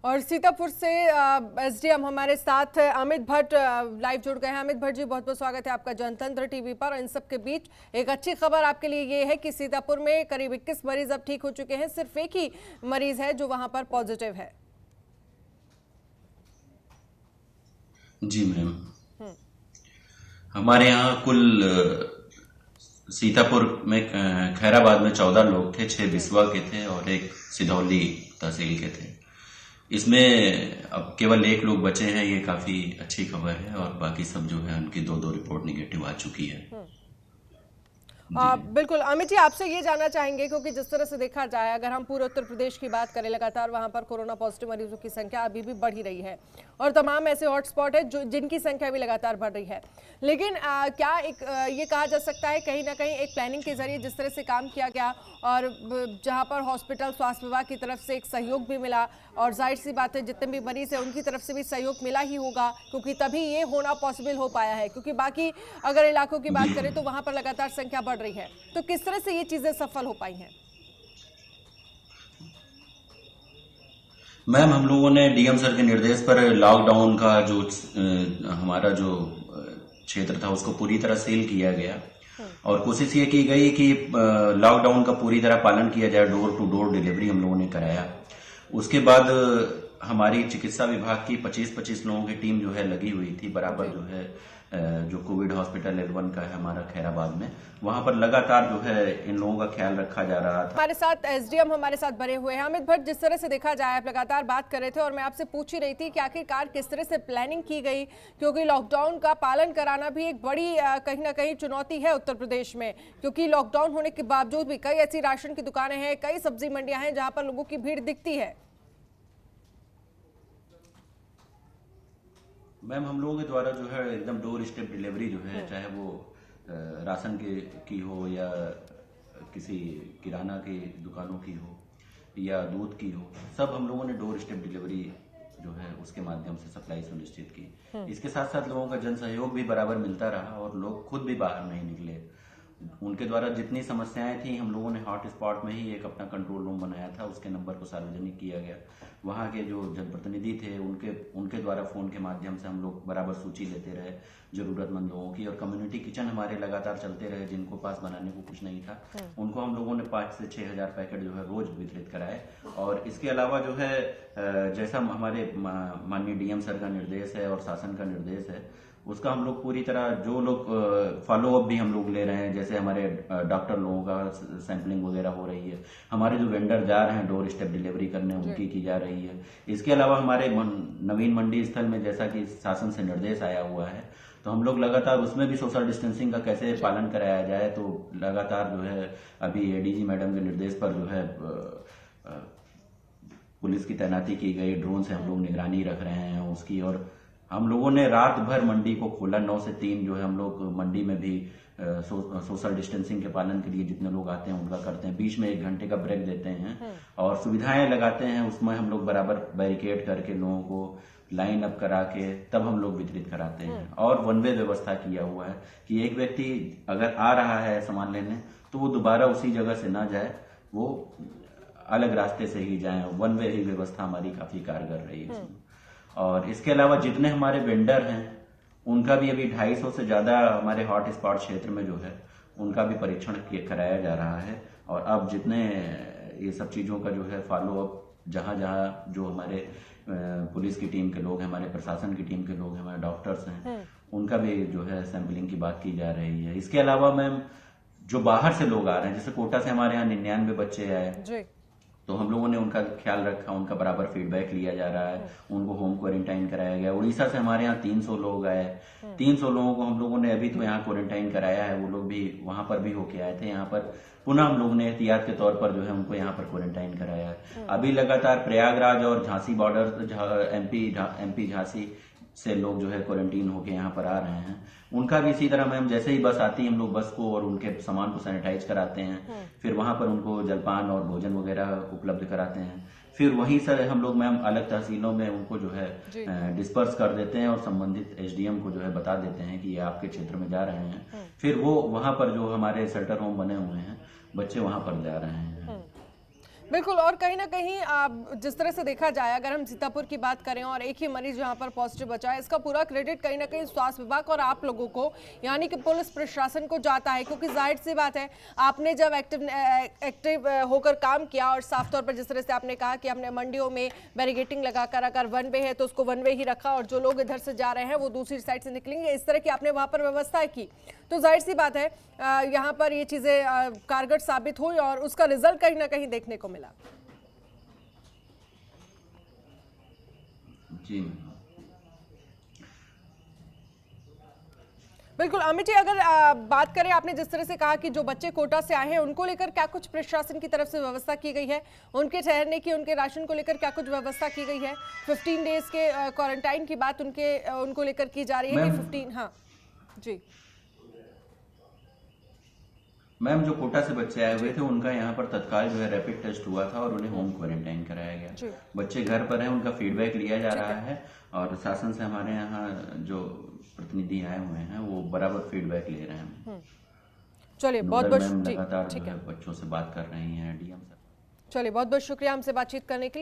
और सीतापुर से एसडीएम हमारे साथ अमित भट्ट लाइव जुड़ गए हैं। अमित भट्ट जी, बहुत बहुत स्वागत है आपका जनतंत्र टीवी पर। इन सब के बीच एक अच्छी खबर आपके लिए ये है कि सीतापुर में करीब 21 मरीज अब ठीक हो चुके हैं। सिर्फ एक ही मरीज है जो वहां पर पॉजिटिव है। जी मैम, हमारे यहाँ कुल सीतापुर में खैराबाद में 14 लोग थे, 6 बिस्वा के थे और एक सिधौली तहसील के थे। इसमें अब केवल 1 लोग बचे हैं, ये काफी अच्छी खबर है। और बाकी सब जो है उनकी 2-2 रिपोर्ट निगेटिव आ चुकी है। बिल्कुल अमित जी, आपसे ये जानना चाहेंगे क्योंकि जिस तरह से देखा जाए, अगर हम पूरे उत्तर प्रदेश की बात करें, लगातार वहां पर कोरोना पॉजिटिव मरीजों की संख्या अभी भी बढ़ ही रही है और तमाम ऐसे हॉटस्पॉट है जिनकी संख्या भी लगातार बढ़ रही है। लेकिन क्या ये कहा जा सकता है कहीं ना कहीं एक प्लानिंग के जरिए जिस तरह से काम किया गया और जहां पर हॉस्पिटल स्वास्थ्य विभाग की तरफ से एक सहयोग भी मिला, और जाहिर सी बात है जितने भी मरीज है उनकी तरफ से भी सहयोग मिला ही होगा, क्योंकि तभी ये होना पॉसिबल हो पाया है। क्योंकि बाकी अगर इलाकों की बात करें तो वहां पर लगातार संख्या बढ़ रही है, तो किस तरह से ये चीजें सफल हो पाई हैं? मैम, हम लोगों ने डीएम सर के निर्देश पर लॉकडाउन का जो हमारा जो क्षेत्र था उसको पूरी तरह सील किया गया और कोशिश ये की गई कि लॉकडाउन का पूरी तरह पालन किया जाए। डोर टू डोर डिलीवरी हम लोगों ने कराया। उसके बाद हमारी चिकित्सा विभाग की 25-25 लोगों की टीम जो है लगी हुई थी बराबर, जो है जो कोविड हॉस्पिटल लेवल 1 का है हमारा खैराबाद में, वहां पर लगातार जो है इन लोगों का ख्याल रखा जा रहा था। हमारे साथ एसडीएम हमारे साथ बने हुए हैं। अमित भट्ट, जिस तरह से देखा जाए, आप लगातार बात कर रहे थे और मैं आपसे पूछ ही रही थी कि आखिरकार किस तरह से प्लानिंग की गई, क्योंकि लॉकडाउन का पालन कराना भी एक बड़ी कहीं ना कहीं चुनौती है उत्तर प्रदेश में, क्योंकि लॉकडाउन होने के बावजूद भी कई ऐसी राशन की दुकानें हैं, कई सब्जी मंडियां हैं जहां पर लोगों की भीड़ दिखती है। मैम, हम लोगों के द्वारा जो है एकदम डोर स्टेप डिलीवरी जो है, चाहे वो राशन की हो या किसी किराना की दुकानों की हो या दूध की हो, सब हम लोगों ने डोर स्टेप डिलीवरी जो है उसके माध्यम से सप्लाई सुनिश्चित की। इसके साथ साथ लोगों का जन सहयोग भी बराबर मिलता रहा और लोग खुद भी बाहर नहीं निकले। उनके द्वारा जितनी समस्याएं थी, हम लोगों ने हॉट स्पॉट में ही एक अपना कंट्रोल रूम बनाया था, उसके नंबर को सार्वजनिक किया गया। वहां के जो जनप्रतिनिधि थे उनके द्वारा फोन के माध्यम से हम लोग बराबर सूची लेते रहे जरूरतमंद लोगों की, और कम्युनिटी किचन हमारे लगातार चलते रहे। जिनको पास बनाने को कुछ नहीं था उनको हम लोगों ने 5 से 6 हजार पैकेट जो है रोज वितरित कराए। और इसके अलावा जो है जैसा हमारे माननीय डीएम सर का निर्देश है और शासन का निर्देश है, उसका हम लोग पूरी तरह जो लोग फॉलो अप भी हम लोग ले रहे हैं। जैसे हमारे डॉक्टर लोगों का सैंपलिंग वगैरह हो रही है, हमारे जो वेंडर जा रहे हैं डोर स्टेप डिलीवरी करने उनकी की जा रही है। इसके अलावा हमारे नवीन मंडी स्थल में जैसा कि शासन से निर्देश आया हुआ है, तो हम लोग लगातार उसमें भी सोशल डिस्टेंसिंग का कैसे पालन कराया जाए, तो लगातार जो है अभी एडीजी मैडम के निर्देश पर जो है पुलिस की तैनाती की गई। ड्रोन से हम लोग निगरानी रख रहे हैं उसकी, और हम लोगों ने रात भर मंडी को खोला। 9 से 3 जो है हम लोग मंडी में भी सोशल डिस्टेंसिंग के पालन के लिए जितने लोग आते हैं उनका करते हैं। बीच में 1 घंटे का ब्रेक देते हैं और सुविधाएं लगाते हैं। उसमें हम लोग बराबर बैरिकेड करके लोगों को लाइन अप करा के तब हम लोग वितरित कराते हैं। और वन वे व्यवस्था किया हुआ है कि एक व्यक्ति अगर आ रहा है सामान लेने तो वो दोबारा उसी जगह से ना जाए, वो अलग रास्ते से ही जाए। वन वे ही व्यवस्था हमारी काफी कारगर रही है। और इसके अलावा जितने हमारे वेंडर हैं उनका भी अभी 250 से ज्यादा हमारे हॉट स्पॉट क्षेत्र में जो है उनका भी परीक्षण कराया जा रहा है। और अब जितने ये सब चीजों का जो है फॉलो अप जहां जहां जो हमारे पुलिस की टीम के लोग हैं, हमारे प्रशासन की टीम के लोग हैं, हमारे डॉक्टर्स हैं, उनका भी जो है सैंपलिंग की बात की जा रही है। इसके अलावा मैम जो बाहर से लोग आ रहे हैं, जैसे कोटा से हमारे यहाँ 99 बच्चे आए, तो हम लोगों ने उनका ख्याल रखा, उनका बराबर फीडबैक लिया जा रहा है, उनको होम क्वारंटाइन कराया गया। उड़ीसा से हमारे यहाँ 300 लोग आए, 300 लोगों को हम लोगों ने अभी तो यहाँ क्वारंटाइन कराया है। वो लोग भी वहां पर भी होके आए थे। यहाँ पर पुनः हम लोगों ने एहतियात के तौर पर जो है उनको यहाँ पर क्वारंटाइन कराया है। अभी लगातार प्रयागराज और झांसी बॉर्डर एमपी झांसी से लोग जो है क्वारंटीन होके यहाँ पर आ रहे हैं। उनका भी इसी तरह मैम, जैसे ही बस आती है हम लोग बस को और उनके सामान को सैनिटाइज कराते हैं, फिर वहां पर उनको जलपान और भोजन वगैरह उपलब्ध कराते हैं। फिर वहीं से हम लोग मैम अलग तहसीलों में उनको जो है डिस्पर्स कर देते हैं और संबंधित एसडीएम को जो है बता देते हैं कि ये आपके क्षेत्र में जा रहे हैं। फिर वो वहां पर जो हमारे शेल्टर होम बने हुए हैं, बच्चे वहां पर जा रहे हैं। बिल्कुल। और कहीं ना कहीं जिस तरह से देखा जाए, अगर हम सीतापुर की बात करें और एक ही मरीज यहाँ पर पॉजिटिव बचा है, इसका पूरा क्रेडिट कहीं ना कहीं स्वास्थ्य विभाग और आप लोगों को यानी कि पुलिस प्रशासन को जाता है, क्योंकि जाहिर सी बात है आपने जब एक्टिव होकर काम किया और साफ तौर पर जिस तरह से आपने कहा कि हमने मंडियों में बैरिगेटिंग लगाकर, अगर वन वे है तो उसको वन वे ही रखा और जो लोग इधर से जा रहे हैं वो दूसरी साइड से निकलेंगे, इस तरह की आपने वहां पर व्यवस्था की, तो जाहिर सी बात है यहाँ पर ये चीजें कारगर साबित हुई और उसका रिजल्ट कहीं ना कहीं देखने को मिला। जी बिल्कुल। अमित जी, अगर बात करें, आपने जिस तरह से कहा कि जो बच्चे कोटा से आए हैं उनको लेकर क्या कुछ प्रशासन की तरफ से व्यवस्था की गई है, उनके ठहरने की, उनके राशन को लेकर क्या कुछ व्यवस्था की गई है? 15 डेज के क्वारंटाइन की बात उनको लेकर की जा रही है कि 15? हाँ जी मैम, जो कोटा से बच्चे आए हुए थे उनका यहाँ पर तत्काल जो है रैपिड टेस्ट हुआ था और उन्हें होम क्वारंटाइन कराया गया। बच्चे घर पर हैं, उनका फीडबैक लिया जा रहा है और शासन से हमारे यहाँ जो प्रतिनिधि आए हुए हैं वो बराबर फीडबैक ले रहे हैं। चलिए, बहुत बहुत लगातार बच्चों से बात कर रही हैं डीएम सर। चलिए, बहुत बहुत शुक्रिया हमसे बातचीत करने के लिए।